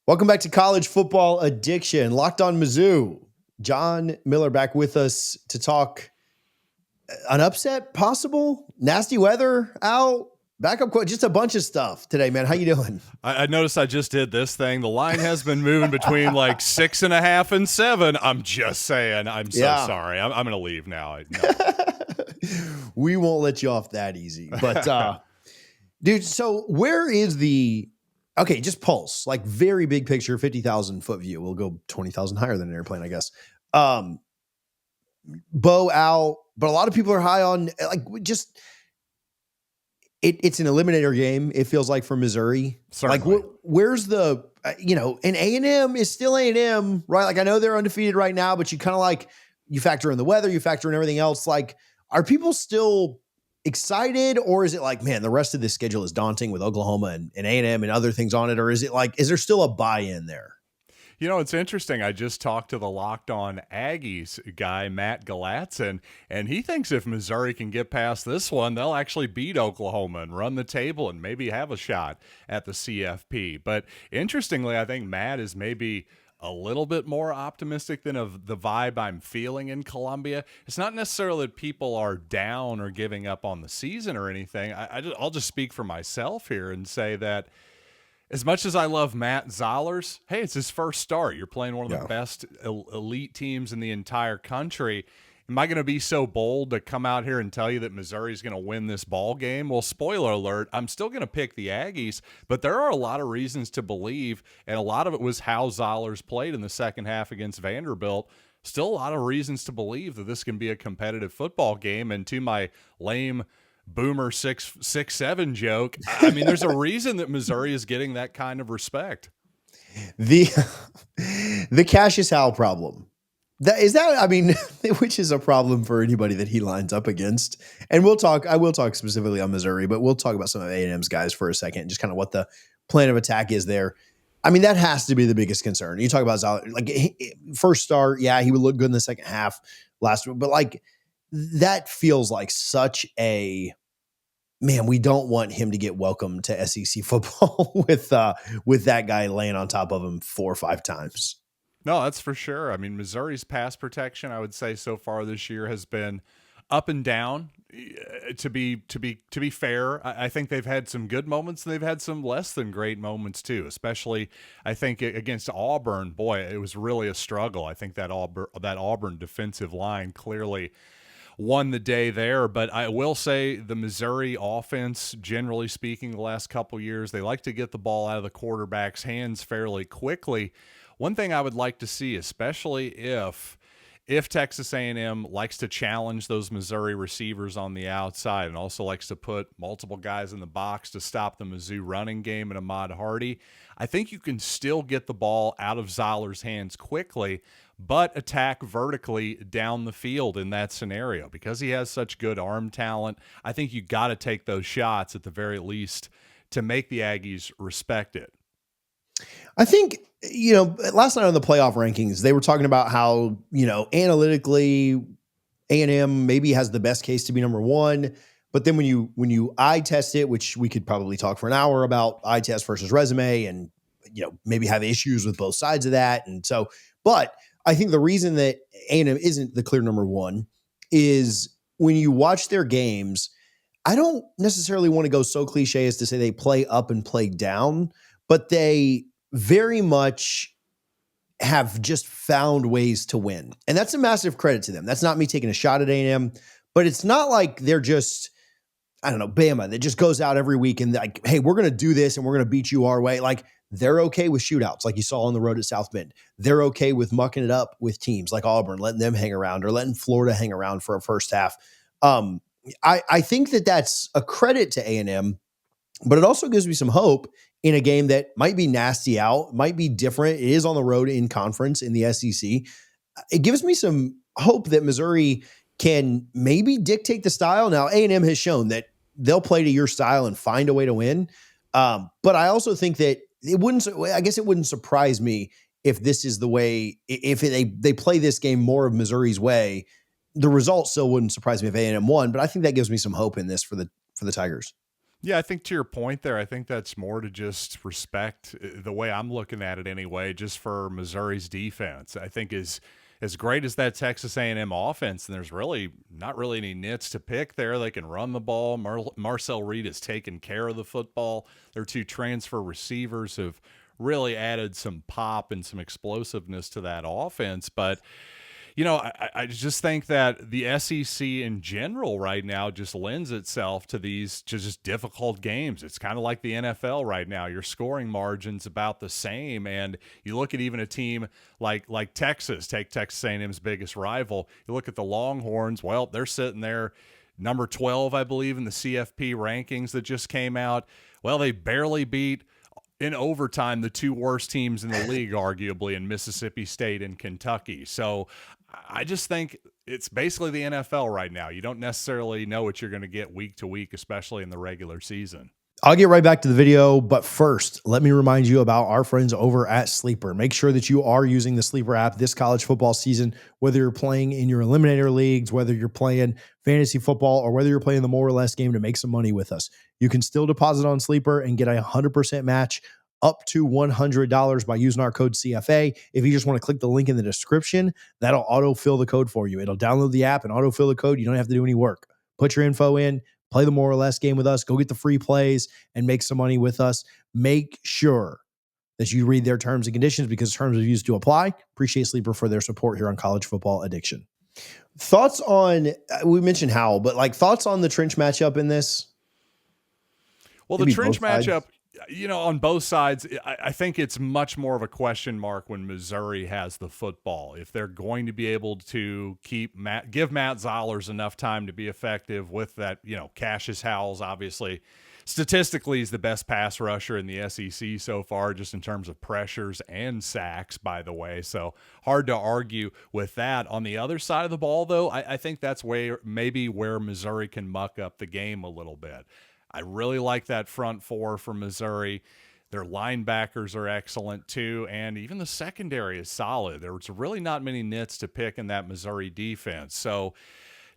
Welcome back to College Football Addiction. Locked on Mizzou. John Miller back with us to talk an upset possible, nasty weather out, backup quote, just a bunch of stuff today, man. How you doing? I noticed I just did this thing. The line has been moving between like 6.5 and 7. I'm just saying. I'm so sorry. I'm going to leave now. No. We won't let you off that easy. But, dude, so where is the... Okay, just pulse, like very big picture, 50,000 foot view. We'll go 20,000 higher than an airplane, I guess. Bo out, but a lot of people are high on like just it's an eliminator game. It feels like for Missouri. Certainly. Like where's the and A&M is still A&M, right? Like I know they're undefeated right now, but you kind of like you factor in the weather, you factor in everything else. Like, are people still excited, or is it like, man, the rest of this schedule is daunting with Oklahoma and A&M and other things on it? Or is it like, is there still a buy-in there? You know, it's interesting. I just talked to the Locked On Aggies guy, Matt Galatson, and he thinks if Missouri can get past this one, they'll actually beat Oklahoma and run the table and maybe have a shot at the CFP. But interestingly, I think Matt is maybe a little bit more optimistic than of the vibe I'm feeling in Columbia. It's not necessarily that people are down or giving up on the season or anything. I'll just speak for myself here and say that as much as I love Matt Zollers, hey, it's his first start. You're playing one of the best elite teams in the entire country. Am I going to be so bold to come out here and tell you that Missouri's going to win this ball game? Well, spoiler alert, I'm still going to pick the Aggies, but there are a lot of reasons to believe, and a lot of it was how Zollers played in the second half against Vanderbilt. Still a lot of reasons to believe that this can be a competitive football game, and to my lame boomer 6'7" joke, I mean, there's a reason that Missouri is getting that kind of respect. The Cassius Howell problem. Which is a problem for anybody that he lines up against. And I will talk specifically on Missouri, but we'll talk about some of A&M's guys for a second, just kind of what the plan of attack is there. I mean, that has to be the biggest concern. You talk about Zoller, like first start, yeah, he would look good in the second half last week, but like that feels like such a man. We don't want him to get welcome to SEC football with that guy laying on top of him 4 or 5 times. No, that's for sure. I mean, Missouri's pass protection, I would say so far this year has been up and down. To be fair, I think they've had some good moments and they've had some less than great moments too. Especially, I think against Auburn, boy, it was really a struggle. I think that Auburn defensive line clearly won the day there. But I will say the Missouri offense, generally speaking, the last couple years, they like to get the ball out of the quarterback's hands fairly quickly. One thing I would like to see, especially if Texas A&M likes to challenge those Missouri receivers on the outside and also likes to put multiple guys in the box to stop the Mizzou running game and Ahmad Hardy, I think you can still get the ball out of Zoller's hands quickly, but attack vertically down the field in that scenario. Because he has such good arm talent, I think you got to take those shots at the very least to make the Aggies respect it. I think, last night on the playoff rankings, they were talking about how, analytically A&M maybe has the best case to be number 1. But then when you eye test it, which we could probably talk for an hour about eye test versus resume and, maybe have issues with both sides of that. And so, but I think the reason that A&M isn't the clear number 1 is when you watch their games, I don't necessarily want to go so cliche as to say they play up and play down, but they very much have just found ways to win. And that's a massive credit to them. That's not me taking a shot at A&M, but it's not like they're just, I don't know, Bama that just goes out every week and like, hey, we're going to do this and we're going to beat you our way. Like they're okay with shootouts like you saw on the road at South Bend. They're okay with mucking it up with teams like Auburn, letting them hang around or letting Florida hang around for a first half. I think that that's a credit to A&M, but it also gives me some hope in a game that might be nasty out, might be different. It is on the road in conference in the SEC. It gives me some hope that Missouri can maybe dictate the style. Now, A&M has shown that they'll play to your style and find a way to win. But I also think that it wouldn't surprise me if this is the way, if they play this game more of Missouri's way. The result still wouldn't surprise me if A&M won, but I think that gives me some hope in this for the Tigers. Yeah, I think to your point there, I think that's more to just respect the way I'm looking at it anyway, just for Missouri's defense. I think as great as that Texas A&M offense, and there's really not really any nits to pick there. They can run the ball. Marcel Reed has taken care of the football. Their two transfer receivers have really added some pop and some explosiveness to that offense. But I just think that the SEC in general right now just lends itself to these just difficult games. It's kind of like the NFL right now. Your scoring margin's about the same, and you look at even a team like Texas. Take Texas A&M's biggest rival. You look at the Longhorns. Well, they're sitting there, number 12, I believe, in the CFP rankings that just came out. Well, they barely beat in overtime the two worst teams in the league, arguably, in Mississippi State and Kentucky. So I just think it's basically the NFL right now. You don't necessarily know what you're going to get week to week, especially in the regular season. I'll get right back to the video, but first, let me remind you about our friends over at Sleeper. Make sure that you are using the Sleeper app this college football season, whether you're playing in your eliminator leagues, whether you're playing fantasy football, or whether you're playing the more or less game to make some money with us. You can still deposit on Sleeper and get a 100% match up to $100 by using our code CFA. If you just want to click the link in the description, that'll autofill the code for you. It'll download the app and autofill the code. You don't have to do any work. Put your info in, play the more or less game with us, go get the free plays, and make some money with us. Make sure that you read their terms and conditions because terms of use do apply. Appreciate Sleeper for their support here on College Football Addiction. Thoughts on, we mentioned Howell, but like thoughts on the trench matchup in this? Well, Maybe the trench both sides. matchup, on both sides, I think it's much more of a question mark when Missouri has the football. If they're going to be able to give Matt Zollers enough time to be effective with that, Cassius Howell's obviously statistically is the best pass rusher in the SEC so far, just in terms of pressures and sacks, by the way. So hard to argue with that. On the other side of the ball, though, I think that's maybe where Missouri can muck up the game a little bit. I really like that front four for Missouri. Their linebackers are excellent too, and even the secondary is solid. There's really not many nits to pick in that Missouri defense. So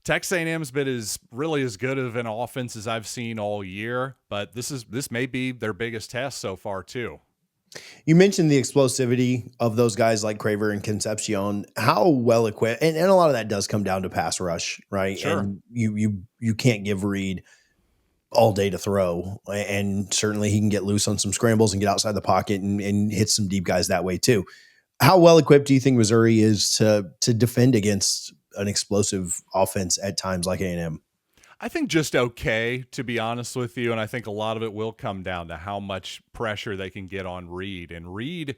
Texas A&M's been really as good of an offense as I've seen all year, but this may be their biggest test so far too. You mentioned the explosivity of those guys like Craver and Concepcion. How well equipped, and a lot of that does come down to pass rush, right? Sure. And you can't give Reed all day to throw, and certainly he can get loose on some scrambles and get outside the pocket and hit some deep guys that way too. How well equipped do you think Missouri is to defend against an explosive offense at times like A&M? I think just okay, to be honest with you, and I think a lot of it will come down to how much pressure they can get on Reed. And Reed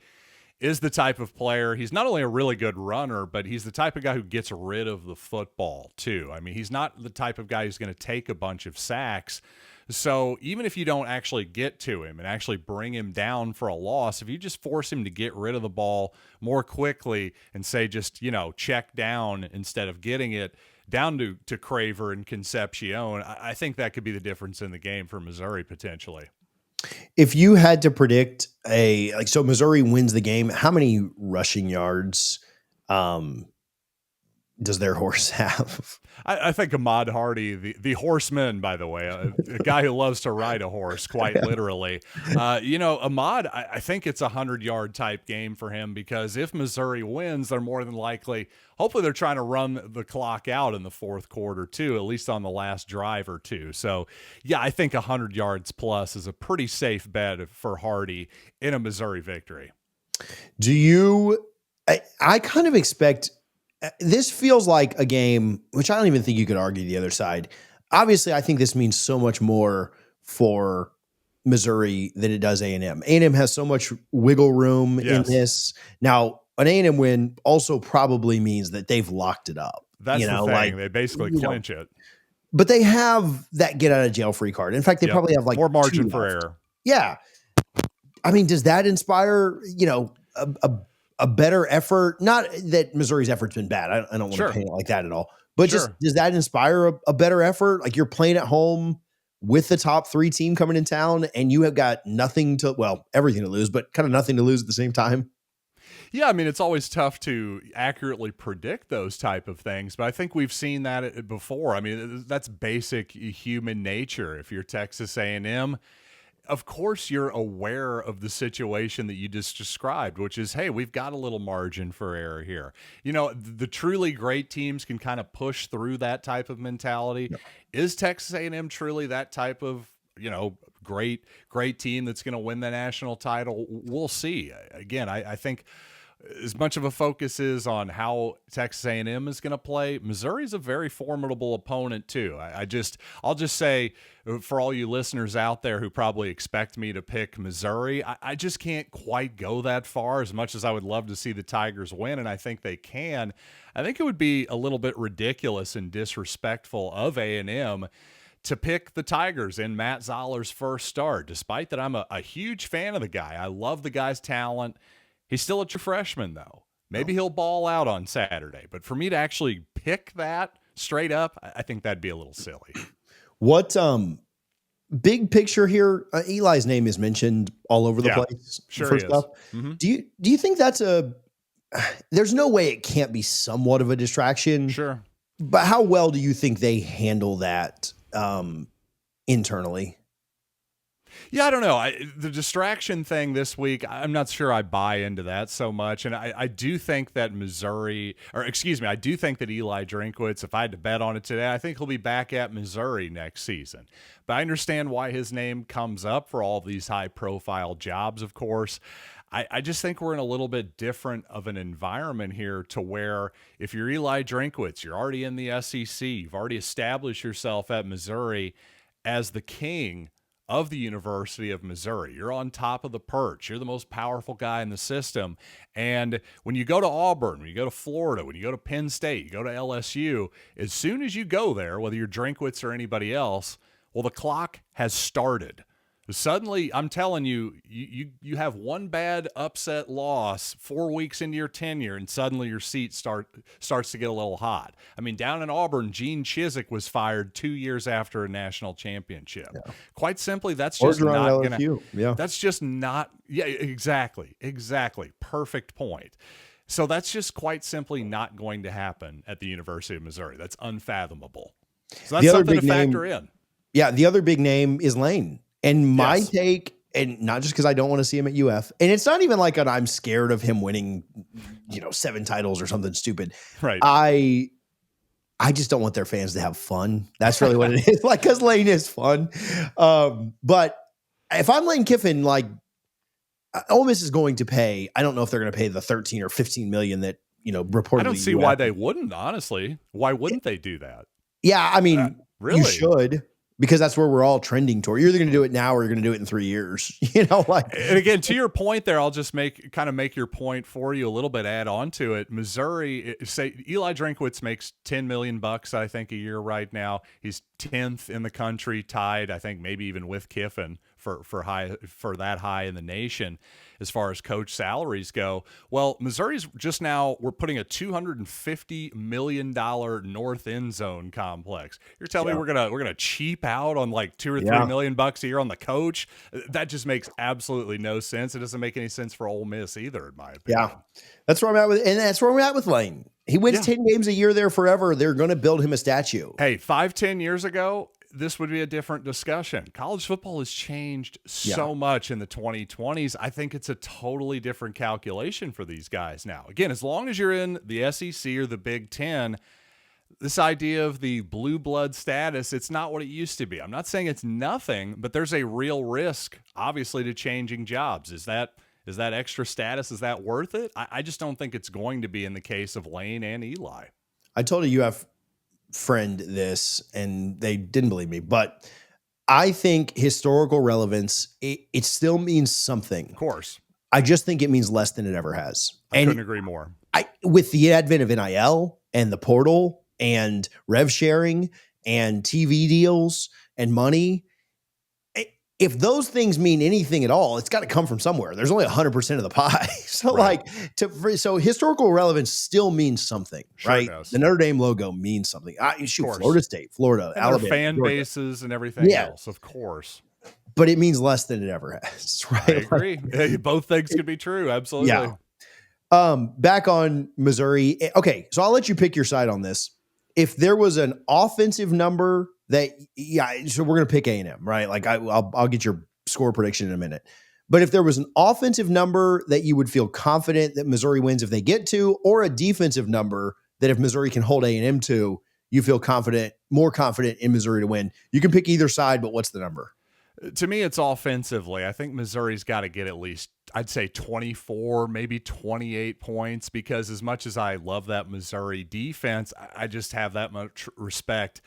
is the type of player, he's not only a really good runner, but he's the type of guy who gets rid of the football too. I mean, he's not the type of guy who's going to take a bunch of sacks. So even if you don't actually get to him and actually bring him down for a loss, if you just force him to get rid of the ball more quickly and say just, check down instead of getting it down to Craver and Concepcion, I think that could be the difference in the game for Missouri potentially. If you had to predict so Missouri wins the game, how many rushing yards does their horse have? I think Ahmad Hardy, the horseman, by the way, a guy who loves to ride a horse, quite literally. Ahmad, I think it's a 100-yard type game for him because if Missouri wins, they're more than likely, hopefully they're trying to run the clock out in the fourth quarter too, at least on the last drive or two. So, yeah, I think 100 yards plus is a pretty safe bet for Hardy in a Missouri victory. I kind of expect – this feels like a game, which I don't even think you could argue the other side. Obviously, I think this means so much more for Missouri than it does A&M. A&M has so much wiggle room in this. Now, an A&M win also probably means that they've locked it up. That's the thing. They basically clinch it. But they have that get out of jail free card. In fact, they probably have more margin for error. Yeah. I mean, does that inspire, a better effort? Not that Missouri's effort's been bad. I don't want to paint it like that at all. But just does that inspire a better effort? Like you're playing at home with the top 3 team coming in town and you have got everything to lose, but kind of nothing to lose at the same time. Yeah, I mean, it's always tough to accurately predict those type of things, but I think we've seen that before. I mean, that's basic human nature. If you're Texas A&M, of course you're aware of the situation that you just described, which is, hey, we've got a little margin for error here. You know, the truly great teams can kind of push through that type of mentality. Yep. Is Texas A&M truly that type of, great team that's going to win the national title? We'll see. Again, I think as much of a focus is on how Texas A&M is going to play, Missouri's a very formidable opponent too. I'll just say, for all you listeners out there who probably expect me to pick Missouri, I just can't quite go that far. As much as I would love to see the Tigers win, and I think they can, I think it would be a little bit ridiculous and disrespectful of A&M to pick the Tigers in Matt Zoller's first start, despite that I'm a huge fan of the guy. I love the guy's talent. He's still a true freshman, though. Maybe he'll ball out on Saturday. But for me to actually pick that straight up, I think that'd be a little silly. What big picture here? Eli's name is mentioned all over the place. Sure for is. stuff. Mm-hmm. Do you think that's there's no way it can't be somewhat of a distraction? Sure. But how well do you think they handle that internally? Yeah, I don't know. The distraction thing this week, I'm not sure I buy into that so much. And I do think that I do think that Eli Drinkwitz, if I had to bet on it today, I think he'll be back at Missouri next season. But I understand why his name comes up for all of these high-profile jobs, of course. I just think we're in a little bit different of an environment here, to where if you're Eli Drinkwitz, you're already in the SEC, you've already established yourself at Missouri as the king of the University of Missouri. You're on top of the perch. You're the most powerful guy in the system. And when you go to Auburn, when you go to Florida, when you go to Penn State, you go to LSU, as soon as you go there, whether you're Drinkwitz or anybody else, well, the clock has started. Suddenly, I'm telling you, you have one bad upset loss 4 weeks into your tenure, and suddenly your seat starts to get a little hot. I mean, down in Auburn, Gene Chizik was fired 2 years after a national championship. Yeah. Quite simply, that's just not going to. Yeah. That's just not. Yeah, exactly. Perfect point. So that's just quite simply not going to happen at the University of Missouri. That's unfathomable. So that's something to factor in. Yeah, the other big name is Lane. And my take, and not just because I don't want to see him at UF, and it's not even like I'm scared of him winning, 7 titles or something stupid. Right. I just don't want their fans to have fun. That's really what it is. Like, because Lane is fun. But if I'm Lane Kiffin, like, Ole Miss is going to pay. I don't know if they're going to pay the 13 or 15 million that reportedly. I don't see why they wouldn't. Honestly, why wouldn't they do that? Yeah, I mean, really, you should. Because that's where we're all trending toward. You're either going to do it now or you're going to do it in 3 years. And again, to your point there, I'll just make your point for you a little bit, add on to it. Missouri, say Eli Drinkwitz makes $10 million, I think, a year right now. He's 10th in the country, tied, I think, maybe even with Kiffin for that high in the nation as far as coach salaries go. Well, Missouri's just now, we're putting a $250 million north end zone complex. You're telling me we're gonna cheap out on like $2 or $3 million a year on the coach? That just makes absolutely no sense. It doesn't make any sense for Ole Miss either, in my opinion. Yeah, that's where I'm at and that's where we're at with Lane. He wins 10 games a year there forever. They're going to build him a statue. Hey, 5-10 years ago, this would be a different discussion. College football has changed so much in the 2020s. I think it's a totally different calculation for these guys now. Again, as long as you're in the SEC or the Big Ten, this idea of the blue blood status, it's not what it used to be. I'm not saying it's nothing, but there's a real risk, obviously, to changing jobs. Is that extra status, is that worth it? I just don't think it's going to be in the case of Lane and Eli. I told a UF friend this, and they didn't believe me, but I think historical relevance, it still means something. Of course. I just think it means less than it ever has. I couldn't agree more. With the advent of NIL and the portal and rev sharing and TV deals and money, if those things mean anything at all, it's got to come from somewhere. There's only 100% of the pie. So so historical relevance still means something, right? The Notre Dame logo means something. Florida State, Florida, and Alabama, fan Georgia. Bases and everything else, of course. But it means less than it ever has, right? I agree. Both things could be true. Absolutely. Yeah. Back on Missouri. Okay, so I'll let you pick your side on this. If there was an offensive number that, yeah, so we're gonna pick A&M, right? Like I'll get your score prediction in a minute. But if there was an offensive number that you would feel confident that Missouri wins if they get to, or a defensive number that if Missouri can hold A&M to, you feel confident, more confident in Missouri to win. You can pick either side, but what's the number? To me, it's offensively. I think Missouri's got to get at least, I'd say 24, maybe 28 points, because as much as I love that Missouri defense, I just have that much respect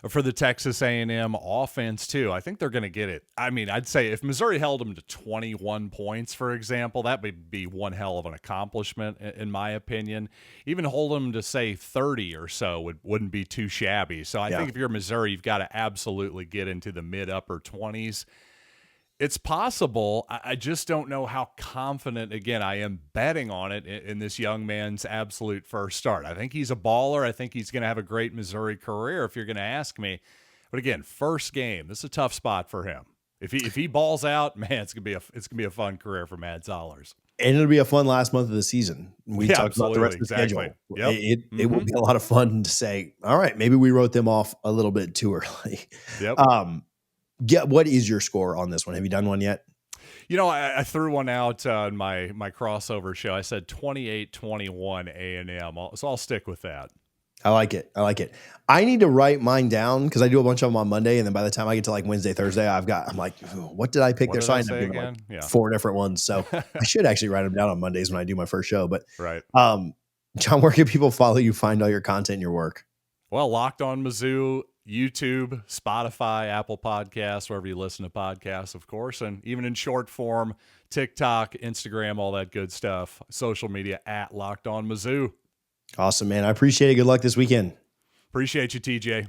for the Texas A&M offense too. I think they're going to get it. I mean, I'd say if Missouri held them to 21 points, for example, that would be one hell of an accomplishment in my opinion. Even hold them to say 30 or so wouldn't be too shabby. So I think if you're Missouri, you've got to absolutely get into the mid upper 20s. It's possible. I just don't know how confident, again, I am betting on it in this young man's absolute first start. I think he's a baller. I think he's going to have a great Missouri career, if you're going to ask me. But again, first game, this is a tough spot for him. If he balls out, man, it's gonna be a fun career for Mad Zollers. And it'll be a fun last month of the season. We talked about the rest of the schedule. Yep. It will be a lot of fun to say, all right, maybe we wrote them off a little bit too early. Yep. What is your score on this one? Have you done one yet? You know, I threw one out on my crossover show. I said 28-21 A&M. So I'll stick with that. I like it. I need to write mine down because I do a bunch of them on Monday, and then by the time I get to like Wednesday, Thursday, I'm like, what did I pick? Their sign again? Like 4 different ones. So I should actually write them down on Mondays when I do my first show. But right, John, where can people follow you, find all your content and your work? Well, Locked On Mizzou, YouTube, Spotify, Apple Podcasts, wherever you listen to podcasts, of course, and even in short form, TikTok, Instagram, all that good stuff. Social media at Locked On Mizzou. Awesome, man. I appreciate it. Good luck this weekend. Appreciate you, TJ.